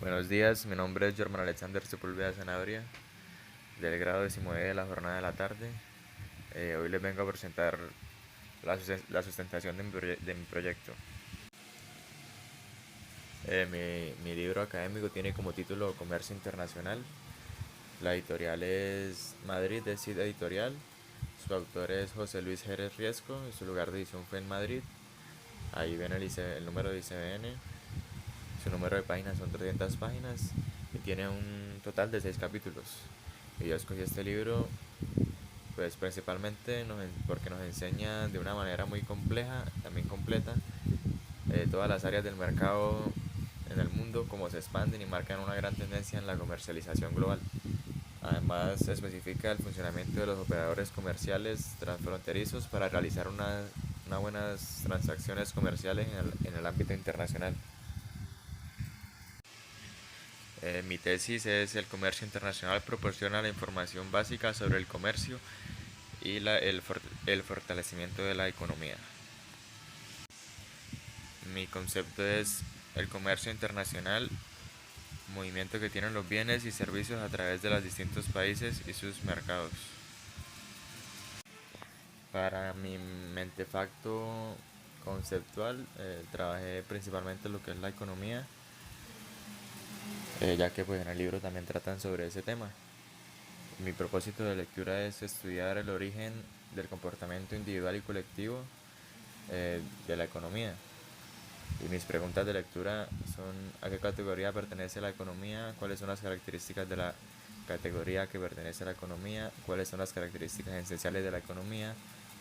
Buenos días, mi nombre es Germán Alexander Sepúlveda Sanabria, del grado 19 de la jornada de la tarde. Hoy les vengo a presentar la sustentación de mi proyecto. Mi libro académico tiene como título Comercio Internacional. La editorial es Madrid, es Cid Editorial. Su autor es José Luis Jerez Riesco y su lugar de edición fue en Madrid. Ahí ven el número de ICBN. Su número de páginas son 300 páginas y tiene un total de 6 capítulos. Y yo escogí este libro pues principalmente porque nos enseña de una manera muy compleja, también completa, todas las áreas del mercado en el mundo, cómo se expanden y marcan una gran tendencia en la comercialización global. Además, se especifica el funcionamiento de los operadores comerciales transfronterizos para realizar unas buenas transacciones comerciales en el ámbito internacional. Mi tesis es el comercio internacional proporciona la información básica sobre el comercio y el fortalecimiento de la economía. Mi concepto es el comercio internacional, movimiento que tienen los bienes y servicios a través de los distintos países y sus mercados. Para mi mentefacto conceptual, trabajé principalmente en lo que es la economía, ya que pues en el libro también tratan sobre ese tema. Mi propósito de lectura es estudiar el origen del comportamiento individual y colectivo de la economía. Y mis preguntas de lectura son: ¿a qué categoría pertenece la economía? ¿Cuáles son las características de la categoría que pertenece a la economía? ¿Cuáles son las características esenciales de la economía?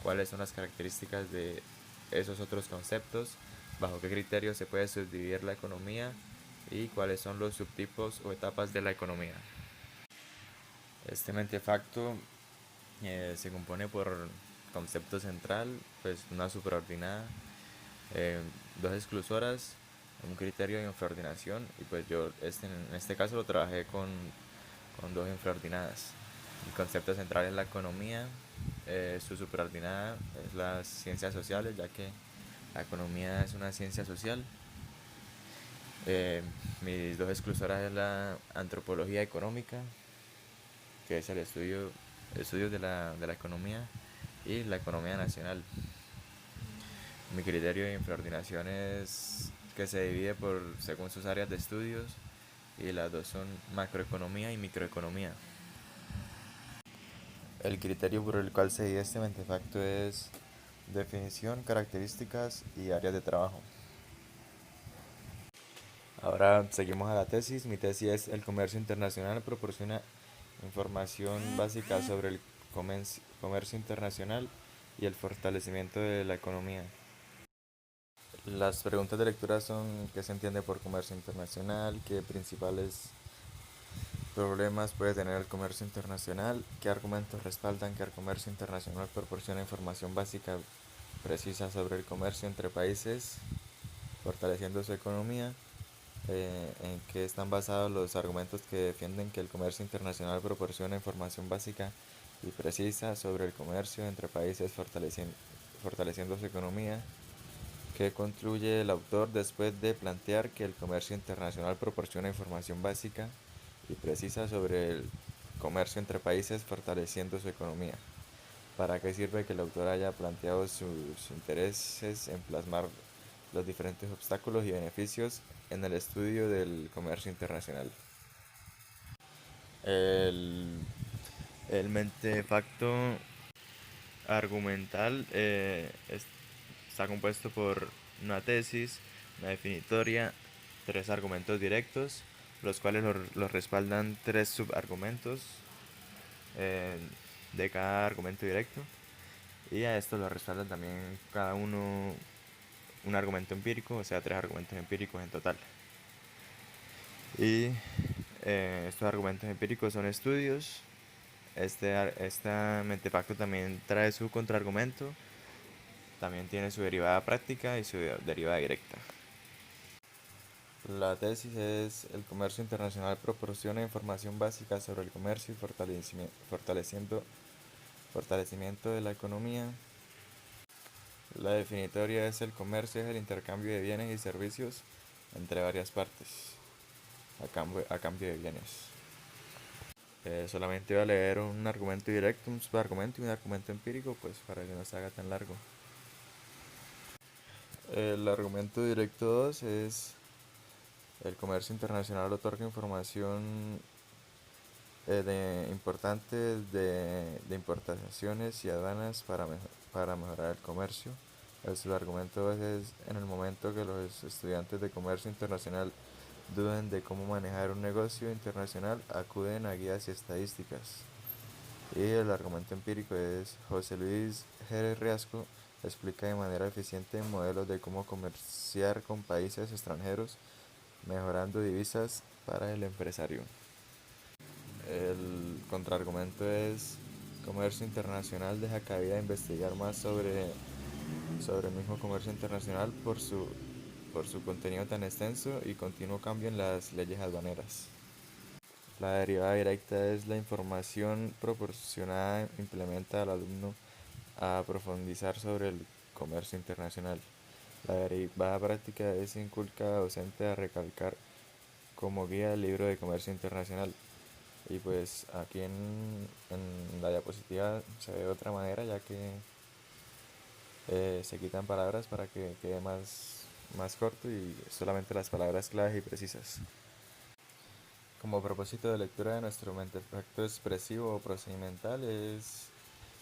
¿Cuáles son las características de esos otros conceptos? ¿Bajo qué criterios se puede subdividir la economía? ¿Y cuáles son los subtipos o etapas de la economía? Este mentefacto se compone por concepto central, pues una supraordinada, eh, dos exclusoras, un criterio de infraordinación, y pues yo en este caso lo trabajé con dos infraordinadas. El concepto central es la economía, su supraordinada es las ciencias sociales, ya que la economía es una ciencia social. Mis dos exclusoras es la antropología económica, que es el estudio de la economía, y la economía nacional. Mi criterio de infraordinación es que se divide según sus áreas de estudios, y las dos son macroeconomía y microeconomía. El criterio por el cual se divide este mentefacto es definición, características y áreas de trabajo. Ahora seguimos a la tesis. Mi tesis es: el comercio internacional proporciona información básica sobre el comercio internacional y el fortalecimiento de la economía. Las preguntas de lectura son: ¿qué se entiende por comercio internacional? ¿Qué principales problemas puede tener el comercio internacional? ¿Qué argumentos respaldan que el comercio internacional proporciona información básica precisa sobre el comercio entre países, fortaleciendo su economía? ¿En qué están basados los argumentos que defienden que el comercio internacional proporciona información básica y precisa sobre el comercio entre países, fortaleciendo su economía? ¿Qué concluye el autor después de plantear que el comercio internacional proporciona información básica y precisa sobre el comercio entre países, fortaleciendo su economía? ¿Para qué sirve que el autor haya planteado sus intereses en plasmar los diferentes obstáculos y beneficios en el estudio del comercio internacional? El, el mentefacto argumental está compuesto por una tesis, una definitoria, tres argumentos directos, los cuales los respaldan tres subargumentos eh, de cada argumento directo, y a esto lo respaldan también cada uno un argumento empírico, o sea, tres argumentos empíricos en total. Y estos argumentos empíricos son estudios. Este mentefacto también trae su contraargumento, también tiene su derivada práctica y su derivada directa. La tesis es: el comercio internacional proporciona información básica sobre el comercio y fortalecimiento de la economía. La definitoria es: el comercio es el intercambio de bienes y servicios entre varias partes. a cambio de bienes. Solamente voy a leer un argumento directo, un subargumento y un argumento empírico, pues para que no se haga tan largo. El argumento directo 2 es: el comercio internacional otorga información importante de importaciones y aduanas para mejorar el comercio. El subargumento 2 es: en el momento que los estudiantes de comercio internacional duden de cómo manejar un negocio internacional, acuden a guías y estadísticas. Y el argumento empírico es: José Luis Jerez Riasco explica de manera eficiente modelos de cómo comerciar con países extranjeros, mejorando divisas para el empresario. El contraargumento es: comercio internacional deja cabida a investigar más sobre el mismo comercio internacional por su contenido tan extenso y continuo cambio en las leyes aduaneras. La derivada directa es: la información proporcionada implementa al alumno a profundizar sobre el comercio internacional. La derivada práctica es: inculca al docente a recalcar como guía el libro de comercio internacional. Y pues aquí en la diapositiva se ve de otra manera, ya que se quitan palabras para que quede más corto y solamente las palabras claves y precisas. Como propósito de lectura de nuestro artefacto expresivo o procedimental es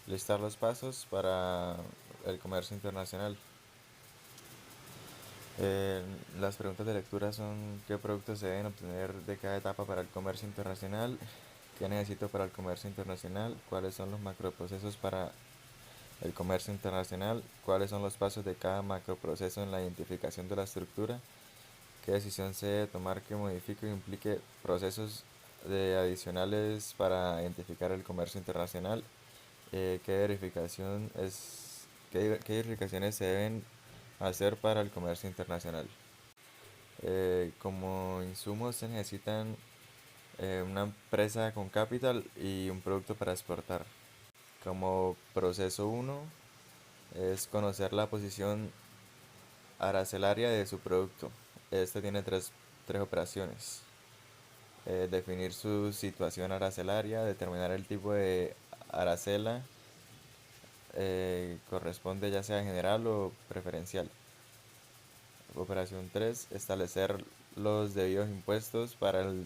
listar los pasos para el comercio internacional. Las preguntas de lectura son: ¿qué productos se deben obtener de cada etapa para el comercio internacional? ¿Qué necesito para el comercio internacional? ¿Cuáles son los macroprocesos para el comercio internacional? ¿Cuáles son los pasos de cada macroproceso en la identificación de la estructura? ¿Qué decisión se debe tomar que modifique o implique procesos adicionales para identificar el comercio internacional? ¿Qué verificaciones se deben hacer para el comercio internacional? Como insumos se necesitan una empresa con capital y un producto para exportar. Como proceso 1 es conocer la posición arancelaria de su producto. Este tiene tres operaciones: definir su situación arancelaria, determinar el tipo de arancela, corresponde ya sea general o preferencial. Operación 3: establecer los debidos impuestos para el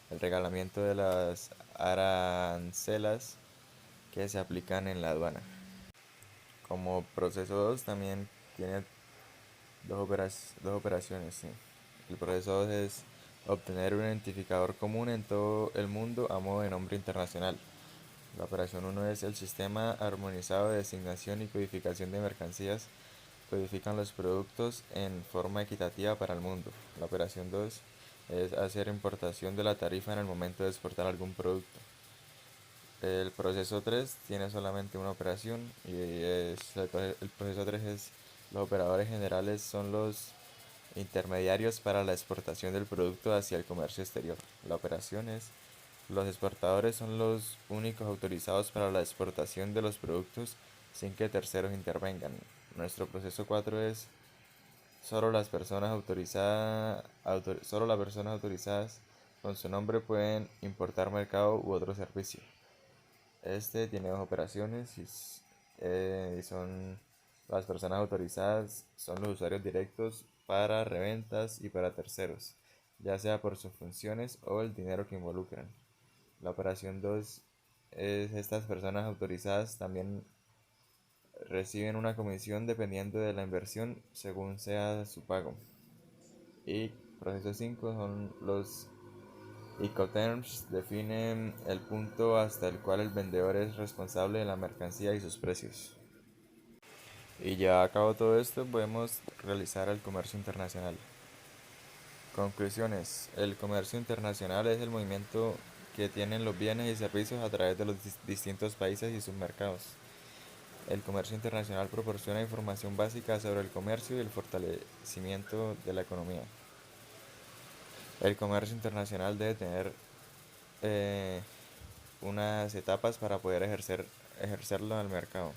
regalamiento de las arancelas que se aplican en la aduana. Como proceso 2 también tiene dos operaciones. ¿Sí? El proceso 2 es obtener un identificador común en todo el mundo a modo de nombre internacional. La operación 1 es: el sistema armonizado de designación y codificación de mercancías codifican los productos en forma equitativa para el mundo. La operación 2 es hacer importación de la tarifa en el momento de exportar algún producto. El proceso 3 tiene solamente una operación y el proceso 3 es: los operadores generales son los intermediarios para la exportación del producto hacia el comercio exterior. La operación es: los exportadores son los únicos autorizados para la exportación de los productos sin que terceros intervengan. Nuestro proceso 4 es: solo las personas autorizadas con su nombre pueden importar mercado u otro servicio. Este tiene dos operaciones y son: las personas autorizadas son los usuarios directos para reventas y para terceros, ya sea por sus funciones o el dinero que involucran. La operación 2 es: estas personas autorizadas también reciben una comisión dependiendo de la inversión según sea su pago. Y proceso 5 son los Incoterms, definen el punto hasta el cual el vendedor es responsable de la mercancía y sus precios. Y ya acabado todo esto, podemos realizar el comercio internacional. Conclusiones: el comercio internacional es el movimiento que tienen los bienes y servicios a través de los distintos países y sus mercados. El comercio internacional proporciona información básica sobre el comercio y el fortalecimiento de la economía. El comercio internacional debe tener unas etapas para poder ejercerlo en el mercado.